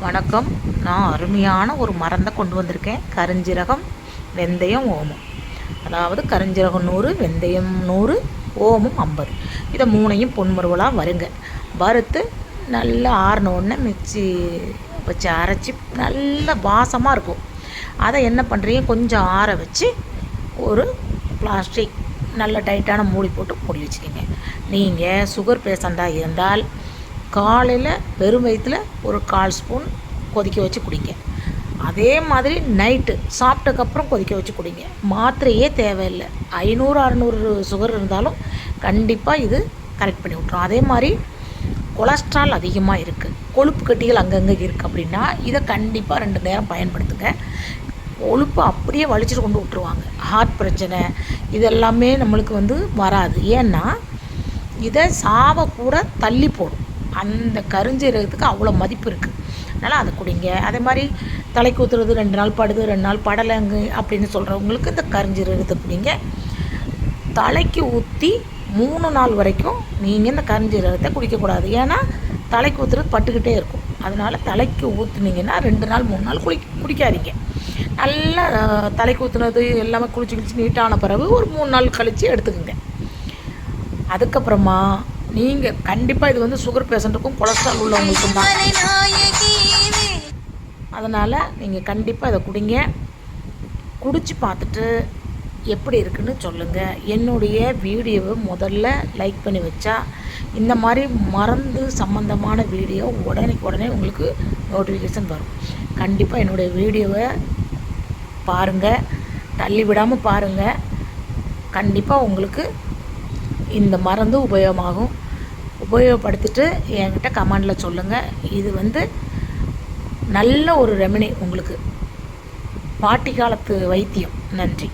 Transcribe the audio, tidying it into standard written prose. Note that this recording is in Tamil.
வணக்கம். நான் அருமையான ஒரு மருந்தை கொண்டு வந்திருக்கேன். கருஞ்சீரகம், வெந்தயம், ஓமம். அதாவது கருஞ்சீரகம் 100, வெந்தயம் 100, ஓமம் 50. இதை மூணையும் பொன்முறுவலாக வறுத்து நல்லா ஆறினோடனே மிக்சி வச்சு அரைச்சி நல்ல வாசமாக இருக்கும். அதை என்ன பண்ணுறீங்க, கொஞ்சம் ஆற வச்சு ஒரு பிளாஸ்டிக் நல்ல டைட்டான மூடி போட்டு மூடி வச்சுக்கிங்க. நீங்கள் சுகர் பேஷண்ட்டாக இருந்தால் காலையில் வெறும் வயிற்றில் ஒரு 1/4 ஸ்பூன் கொதிக்க வச்சு குடிங்க. அதே மாதிரி நைட்டு சாப்பிட்டதுக்கப்புறம் கொதிக்க வச்சு குடிங்க. மாத்திரையே தேவையில்லை. 500-600 சுகர் இருந்தாலும் கண்டிப்பாக இது கரெக்ட் பண்ணி விட்ரும். அதே மாதிரி கொலஸ்ட்ரால் அதிகமாக இருக்குது, கொழுப்பு கட்டிகள் அங்கங்கே இருக்குது அப்படின்னா இதை கண்டிப்பாக 2 நேரம் பயன்படுத்துங்க. கொழுப்பு அப்படியே வலிச்சுட்டு கொண்டு விட்டுருவாங்க. ஹார்ட் பிரச்சனை இதெல்லாமே நம்மளுக்கு வராது. ஏன்னா இதை சாவை கூட தள்ளி போடும். அந்த கருஞ்சீரகத்துக்கு அவ்வளோ மதிப்பு இருக்குது. அதனால் அதை குடிங்க. அதே மாதிரி தலைக்கு ஊற்றுறது 2 நாள் படுது 2 நாள் படலைங்க அப்படின்னு சொல்கிறவங்களுக்கு இந்த கருஞ்சீரகத்தை குடிங்க. தலைக்கு ஊற்றி 3 நாள் வரைக்கும் நீங்கள் இந்த கருஞ்சீரகத்தை குடிக்கக்கூடாது. ஏன்னா தலைக்கு ஊற்றுறது பட்டுக்கிட்டே இருக்கும். அதனால் தலைக்கு ஊற்றுனீங்கன்னா 2 நாள் 3 நாள் குடிக்காதீங்க. நல்லா தலைக்கு ஊற்றுனது எல்லாமே குளிச்சு நீட்டான பிறகு ஒரு 3 நாள் கழித்து எடுத்துக்கோங்க. அதுக்கப்புறமா நீங்கள் கண்டிப்பாக இது சுகர் பேஷண்ட்டுக்கும் கொலஸ்ட்ரால் உள்ளவங்களுக்கும் தான். அதனால் நீங்கள் கண்டிப்பாக இதை குடிங்க. குடித்து பார்த்துட்டு எப்படி இருக்குன்னு சொல்லுங்கள். என்னுடைய வீடியோவை முதல்ல லைக் பண்ணி வச்சா இந்த மாதிரி மருந்து சம்மந்தமான வீடியோ உடனே உங்களுக்கு நோட்டிஃபிகேஷன் வரும். கண்டிப்பாக என்னுடைய வீடியோவை பாருங்கள், தள்ளி விடாமல் பாருங்கள். கண்டிப்பாக உங்களுக்கு இந்த மருந்து உபயோகமாகும். உபயோகப்படுத்திட்டு என்கிட்ட கமெண்டில் சொல்லுங்கள். இது நல்ல ஒரு ரெமெடி உங்களுக்கு, பாட்டி காலத்து வைத்தியம். நன்றி.